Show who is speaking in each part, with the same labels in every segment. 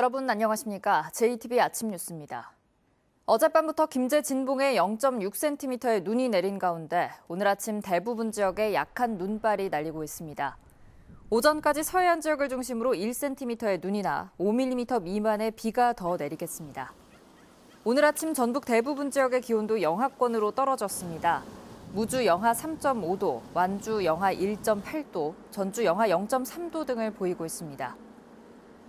Speaker 1: 여러분 안녕하십니까? JTBC 아침 뉴스입니다. 어젯밤부터 김제 진봉에 0.6cm의 눈이 내린 가운데 오늘 아침 대부분 지역에 약한 눈발이 날리고 있습니다. 오전까지 서해안 지역을 중심으로 1cm의 눈이 나 5mm 미만의 비가 더 내리겠습니다. 오늘 아침 전북 대부분 지역의 기온도 영하권으로 떨어졌습니다. 무주 영하 3.5도, 완주 영하 1.8도, 전주 영하 0.3도 등을 보이고 있습니다.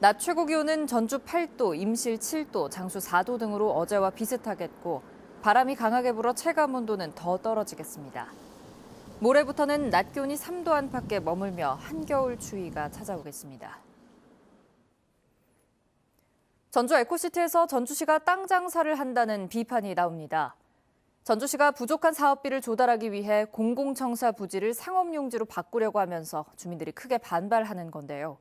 Speaker 1: 낮 최고 기온은 전주 8도, 임실 7도, 장수 4도 등으로 어제와 비슷하겠고 바람이 강하게 불어 체감 온도는 더 떨어지겠습니다. 모레부터는 낮 기온이 3도 안팎에 머물며 한겨울 추위가 찾아오겠습니다. 전주 에코시티에서 전주시가 땅 장사를 한다는 비판이 나옵니다. 전주시가 부족한 사업비를 조달하기 위해 공공청사 부지를 상업용지로 바꾸려고 하면서 주민들이 크게 반발하는 건데요.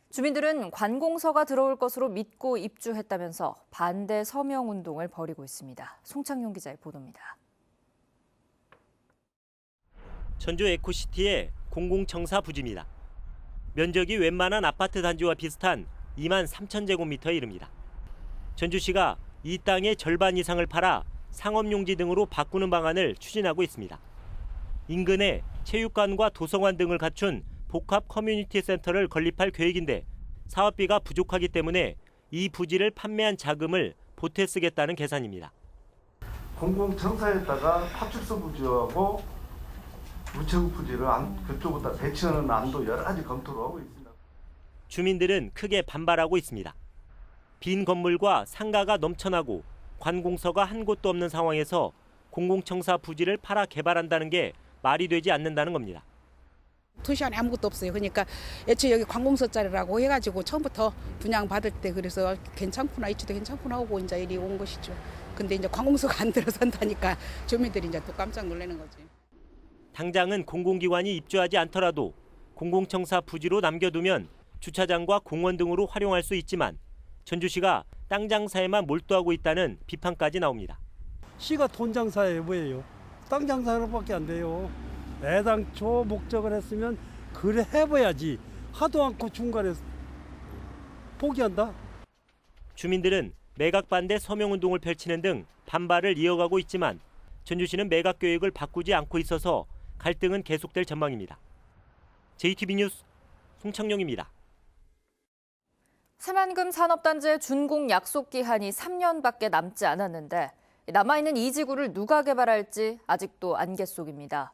Speaker 1: 주민들은 관공서가 들어올 것으로 믿고 입주했다면서 반대 서명 운동을 벌이고 있습니다. 송창용 기자의 보도입니다.
Speaker 2: 전주 에코시티의 공공청사 부지입니다. 면적이 웬만한 아파트 단지와 비슷한 2만 3천 제곱미터에 이릅니다. 전주시가 이 땅의 절반 이상을 팔아 상업용지 등으로 바꾸는 방안을 추진하고 있습니다. 인근에 체육관과 도서관 등을 갖춘 복합 커뮤니티 센터를 건립할 계획인데 사업비가 부족하기 때문에 이 부지를 판매한 자금을 보태 쓰겠다는 계산입니다.
Speaker 3: 공공청사에다가 파출소 부지하고 우체국 부지를 그쪽으로 배치하는 안도 여러 가지 검토를 하고 있습니다.
Speaker 2: 주민들은 크게 반발하고 있습니다. 빈 건물과 상가가 넘쳐나고 관공서가 한 곳도 없는 상황에서 공공청사 부지를 팔아 개발한다는 게 말이 되지 않는다는 겁니다.
Speaker 4: 도시 안에 아무것도 없어요. 그러니까 애초에 여기 관공서 자리라고 해가지고 처음부터 분양 받을 때 그래서 괜찮구나, 이치도 괜찮구나 하고 이제 이리 온 것이죠. 근데 이제 관공서가 안 들어선다니까 주민들이 이제 또 깜짝 놀라는 거지.
Speaker 2: 당장은 공공기관이 입주하지 않더라도 공공청사 부지로 남겨두면 주차장과 공원 등으로 활용할 수 있지만 전주시가 땅 장사에만 몰두하고 있다는 비판까지 나옵니다.
Speaker 5: 시가 돈 장사에 뭐예요? 땅 장사로밖에 안 돼요. 애당초 목적을 했으면 그래 해봐야지. 하도 않고 중간에 포기한다.
Speaker 2: 주민들은 매각 반대 서명운동을 펼치는 등 반발을 이어가고 있지만 전주시는 매각 계획을 바꾸지 않고 있어서 갈등은 계속될 전망입니다. JTBC 뉴스 송창용입니다.
Speaker 1: 새만금 산업단지의 준공 약속 기한이 3년밖에 남지 않았는데 남아있는 이 지구를 누가 개발할지 아직도 안개 속입니다.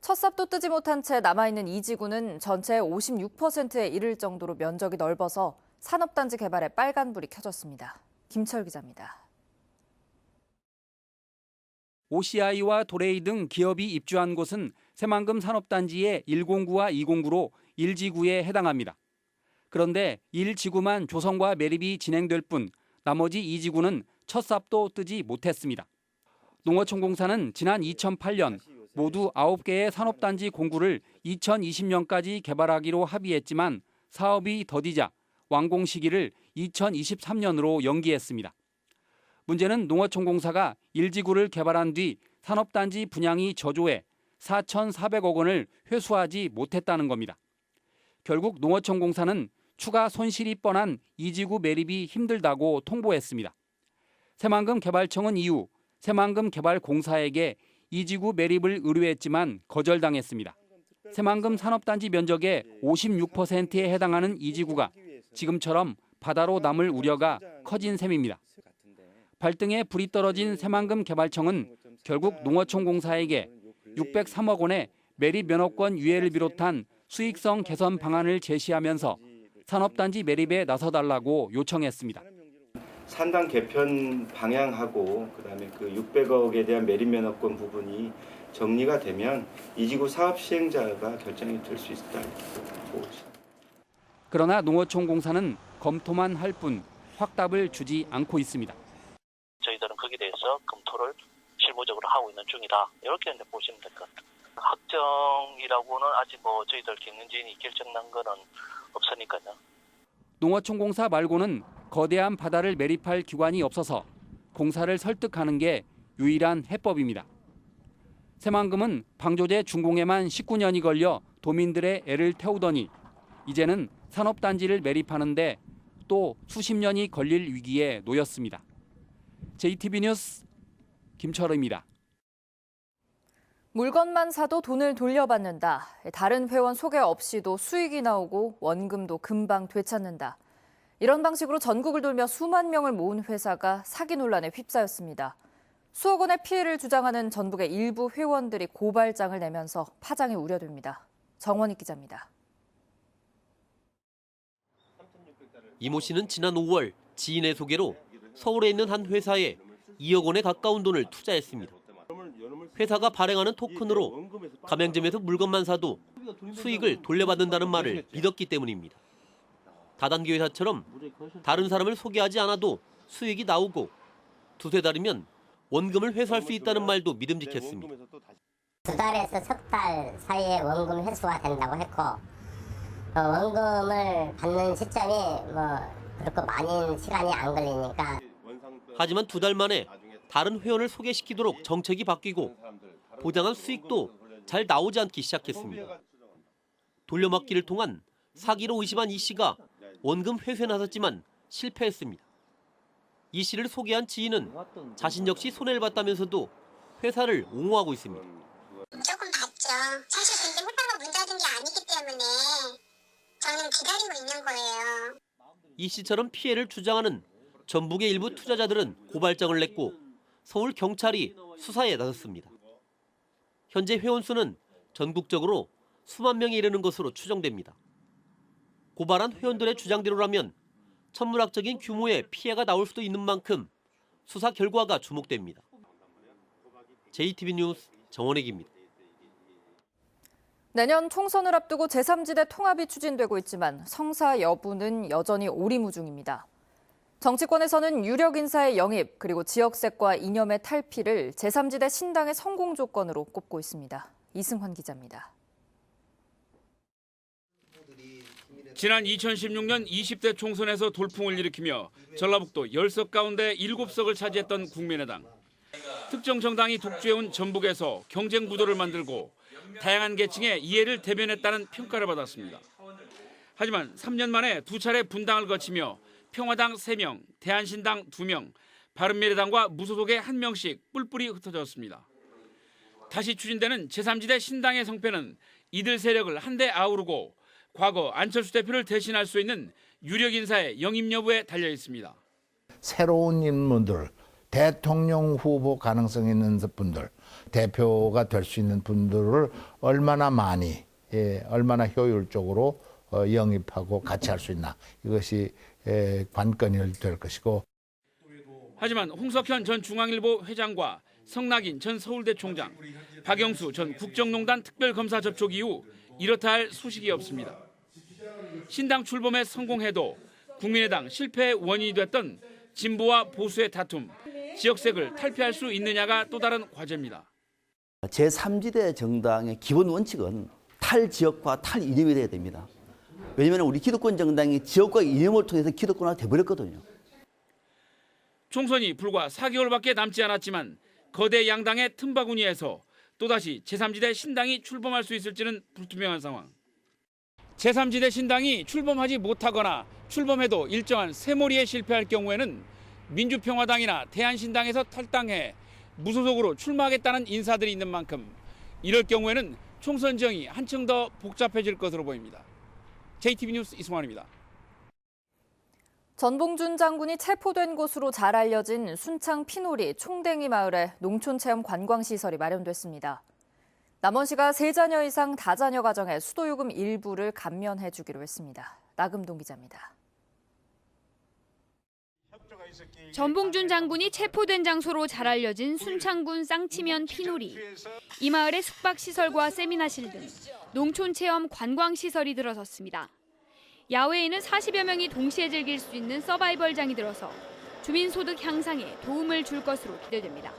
Speaker 1: 첫 삽도 뜨지 못한 채 남아있는 이 지구는 전체의 56%에 이를 정도로 면적이 넓어서 산업단지 개발에 빨간불이 켜졌습니다. 김철 기자입니다.
Speaker 6: OCI와 도레이 등 기업이 입주한 곳은 새만금 산업단지의 109와 209로 1지구에 해당합니다. 그런데 1지구만 조성과 매립이 진행될 뿐 나머지 2지구는 첫 삽도 뜨지 못했습니다. 농어촌공사는 지난 2008년 모두 9개의 산업단지 공구를 2020년까지 개발하기로 합의했지만 사업이 더디자 완공 시기를 2023년으로 연기했습니다. 문제는 농어촌공사가 1지구를 개발한 뒤 산업단지 분양이 저조해 4,400억 원을 회수하지 못했다는 겁니다. 결국 농어촌공사는 추가 손실이 뻔한 2지구 매립이 힘들다고 통보했습니다. 새만금 개발청은 이후 새만금 개발공사에게 2지구 매립을 의뢰했지만 거절당했습니다. 새만금 산업단지 면적의 56%에 해당하는 2지구가 지금처럼 바다로 남을 우려가 커진 셈입니다. 발등에 불이 떨어진 새만금 개발청은 결국 농어촌공사에게 603억 원의 매립 면허권 유예를 비롯한 수익성 개선 방안을 제시하면서 산업단지 매립에 나서달라고 요청했습니다.
Speaker 7: 산당 개편 방향하고 그다음에 그 600억에 대한 매립 면허권 부분이 정리가 되면 이지구 사업 시행자가 결정이 될 수 있다고 보고 있습니다.
Speaker 6: 그러나 농어촌공사는 검토만 할 뿐 확답을 주지 않고 있습니다.
Speaker 8: 저희들은 거기에 대해서 검토를 실무적으로 하고 있는 중이다. 이렇게 보시면 될 것 같아요. 확정이라고는 아직 저희들 경영진이 결정난 거는 없으니까요.
Speaker 6: 농어촌공사 말고는 거대한 바다를 매립할 기관이 없어서 공사를 설득하는 게 유일한 해법입니다. 새만금은 방조제 준공에만 19년이 걸려 도민들의 애를 태우더니 이제는 산업단지를 매립하는데 전북도 수십 년이 걸릴 위기에 놓였습니다. JTB 뉴스 김철우입니다.
Speaker 1: 물건만 사도 돈을 돌려받는다. 다른 회원 소개 없이도 수익이 나오고 원금도 금방 되찾는다. 이런 방식으로 전국을 돌며 수만 명을 모은 회사가 사기 논란에 휩싸였습니다. 수억 원의 피해를 주장하는 전북의 일부 회원들이 고발장을 내면서 파장이 우려됩니다. 정원익 기자입니다.
Speaker 9: 이모 씨는 지난 5월 지인의 소개로 서울에 있는 한 회사에 2억 원에 가까운 돈을 투자했습니다. 회사가 발행하는 토큰으로 가맹점에서 물건만 사도 수익을 돌려받는다는 말을 믿었기 때문입니다. 다단계 회사처럼 다른 사람을 소개하지 않아도 수익이 나오고 두세 달이면 원금을 회수할 수 있다는 말도 믿음직했습니다.
Speaker 10: 2달에서 석 달 사이에 원금 회수가 된다고 했고 원금을 받는 시점이 그렇게 많은 시간이 안 걸리니까.
Speaker 9: 하지만 2달 만에 다른 회원을 소개시키도록 정책이 바뀌고 보장한 수익도 잘 나오지 않기 시작했습니다. 돌려막기를 통한 사기로 의심한 이 씨가 원금 회수에 나섰지만 실패했습니다. 이 씨를 소개한 지인은 자신 역시 손해를 봤다면서도 회사를 옹호하고 있습니다.
Speaker 10: 조금 봤죠. 사실 근데 회사가 문 닫은 게 아니기 때문에 저는 기다리고 있는 거예요.
Speaker 9: 이 씨처럼 피해를 주장하는 전북의 일부 투자자들은 고발장을 냈고 서울 경찰이 수사에 나섰습니다. 현재 회원 수는 전국적으로 수만 명에 이르는 것으로 추정됩니다. 고발한 회원들의 주장대로라면 천문학적인 규모의 피해가 나올 수도 있는 만큼 수사 결과가 주목됩니다. JTB 뉴스 정원익입니다.
Speaker 1: 내년 총선을 앞두고 제3지대 통합이 추진되고 있지만 성사 여부는 여전히 오리무중입니다. 정치권에서는 유력 인사의 영입 그리고 지역색과 이념의 탈피를 제3지대 신당의 성공 조건으로 꼽고 있습니다. 이승환 기자입니다.
Speaker 11: 지난 2016년 20대 총선에서 돌풍을 일으키며 전라북도 10석 가운데 7석을 차지했던 국민의당. 특정 정당이 독주해온 전북에서 경쟁 구도를 만들고 다양한 계층의 이해를 대변했다는 평가를 받았습니다. 하지만 3년 만에 2차례 분당을 거치며 평화당 3명, 대한신당 2명, 바른미래당과 무소속의 1명씩 뿔뿔이 흩어졌습니다. 다시 추진되는 제3지대 신당의 성패는 이들 세력을 한데 아우르고 과거 안철수 대표를 대신할 수 있는 유력 인사의 영입 여부에 달려 있습니다.
Speaker 12: 새로운 인물들, 대통령 후보 가능성 있는 분들, 대표가 될 수 있는 분들을 얼마나 많이, 얼마나 효율적으로 영입하고 같이 할 수 있나. 이것이 관건이 될 것이고.
Speaker 11: 하지만 홍석현 전 중앙일보 회장과 성낙인 전 서울대 총장, 박영수 전 국정농단 특별검사 접촉 이후 이렇다 할 소식이 없습니다. 신당 출범에 성공해도 국민의당 실패의 원인이 됐던 진보와 보수의 다툼, 지역색을 탈피할 수 있느냐가 또 다른 과제입니다.
Speaker 13: 제3지대 정당의 기본 원칙은 탈지역과 탈이념이 돼야 됩니다. 왜냐하면 우리 기득권 정당이 지역과 이념을 통해서 기득권화가 돼버렸거든요.
Speaker 11: 총선이 불과 4개월밖에 남지 않았지만 거대 양당의 틈바구니에서 또다시 제3지대 신당이 출범할 수 있을지는 불투명한 상황. 제3지대 신당이 출범하지 못하거나 출범해도 일정한 새몰이에 실패할 경우에는 민주평화당이나 대한신당에서 탈당해 무소속으로 출마하겠다는 인사들이 있는 만큼 이럴 경우에는 총선 지형이 한층 더 복잡해질 것으로 보입니다. JTB 뉴스 이승환입니다.
Speaker 1: 전봉준 장군이 체포된 곳으로 잘 알려진 순창 피놀이 총댕이 마을에 농촌체험 관광시설이 마련됐습니다. 남원시가 3자녀 이상 다자녀 가정에 수도요금 일부를 감면해 주기로 했습니다. 나금동 기자입니다.
Speaker 14: 전봉준 장군이 체포된 장소로 잘 알려진 순창군 쌍치면 피놀이. 이 마을에 숙박시설과 세미나실 등 농촌체험 관광시설이 들어섰습니다. 야외에는 40여 명이 동시에 즐길 수 있는 서바이벌장이 들어서 주민 소득 향상에 도움을 줄 것으로 기대됩니다.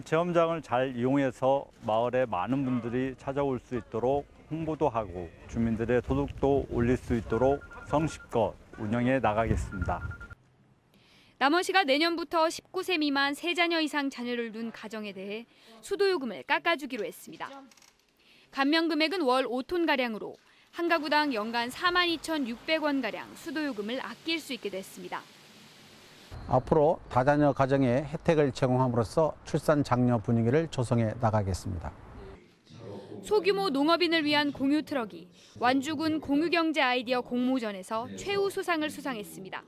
Speaker 5: 체험장을 잘 이용해서 마을에 많은 분들이 찾아올 수 있도록 홍보도 하고 주민들의 소득도 올릴 수 있도록 성실껏 운영해 나가겠습니다.
Speaker 14: 남원시가 내년부터 19세 미만 3자녀 이상 자녀를 둔 가정에 대해 수도요금을 깎아주기로 했습니다. 감면 금액은 월 5톤가량으로 한 가구당 연간 42,600원가량 수도요금을 아낄 수 있게 됐습니다.
Speaker 15: 앞으로 다자녀 가정에 혜택을 제공함으로써 출산 장려 분위기를 조성해 나가겠습니다.
Speaker 14: 소규모 농업인을 위한 공유 트럭이 완주군 공유경제 아이디어 공모전에서 최우수상을 수상했습니다.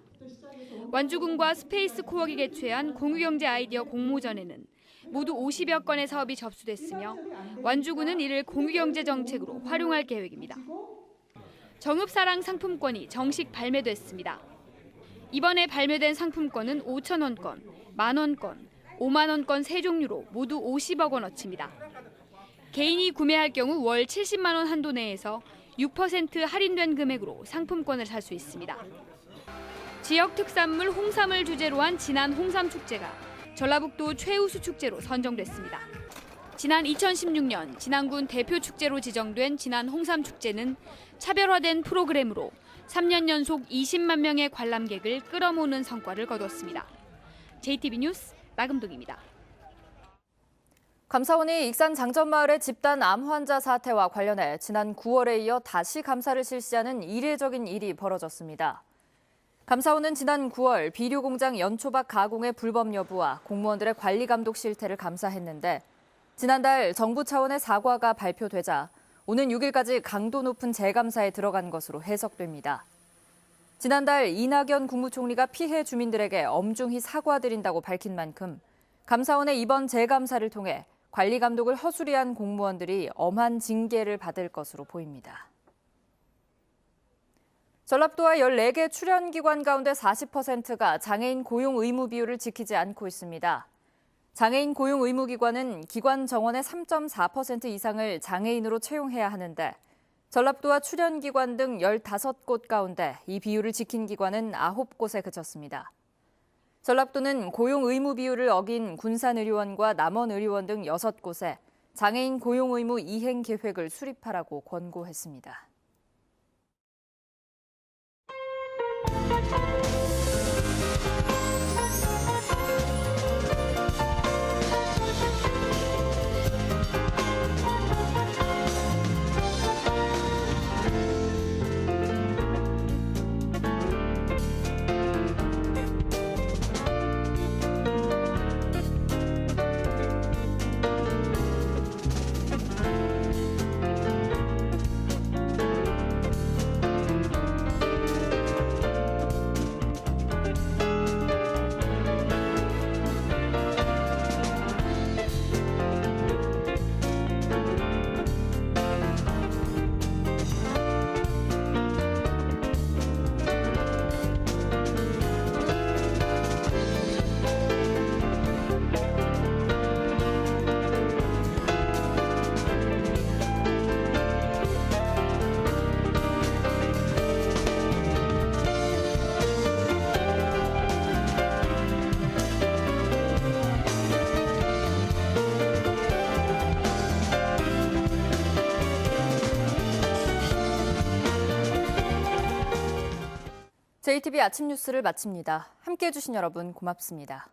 Speaker 14: 완주군과 스페이스코어가 개최한 공유경제 아이디어 공모전에는 모두 50여 건의 사업이 접수됐으며 완주군은 이를 공유경제 정책으로 활용할 계획입니다. 정읍사랑 상품권이 정식 발매됐습니다. 이번에 발매된 상품권은 5,000원권, 만원권, 5만원권 세 종류로 모두 50억 원어치입니다. 개인이 구매할 경우 월 70만 원 한도 내에서 6% 할인된 금액으로 상품권을 살 수 있습니다. 지역 특산물 홍삼을 주제로 한 진안 홍삼축제가 전라북도 최우수 축제로 선정됐습니다. 지난 2016년 진안군 대표 축제로 지정된 진안 홍삼축제는 차별화된 프로그램으로 3년 연속 20만 명의 관람객을 끌어모으는 성과를 거뒀습니다. JTB 뉴스 나금동입니다.
Speaker 1: 감사원이 익산 장전마을의 집단 암 환자 사태와 관련해 지난 9월에 이어 다시 감사를 실시하는 이례적인 일이 벌어졌습니다. 감사원은 지난 9월 비료 공장 연초박 가공의 불법 여부와 공무원들의 관리 감독 실태를 감사했는데 지난달 정부 차원의 사과가 발표되자 오는 6일까지 강도 높은 재감사에 들어간 것으로 해석됩니다. 지난달 이낙연 국무총리가 피해 주민들에게 엄중히 사과드린다고 밝힌 만큼 감사원의 이번 재감사를 통해 관리 감독을 허술히 한 공무원들이 엄한 징계를 받을 것으로 보입니다. 전라북도와 14개 출연기관 가운데 40%가 장애인 고용 의무 비율을 지키지 않고 있습니다. 장애인 고용 의무기관은 기관 정원의 3.4% 이상을 장애인으로 채용해야 하는데 전라북도와 출연기관 등 15곳 가운데 이 비율을 지킨 기관은 9곳에 그쳤습니다. 전라북도는 고용 의무 비율을 어긴 군산의료원과 남원의료원 등 6곳에 장애인 고용 의무 이행 계획을 수립하라고 권고했습니다. JTB 아침 뉴스를 마칩니다. 함께해 주신 여러분 고맙습니다.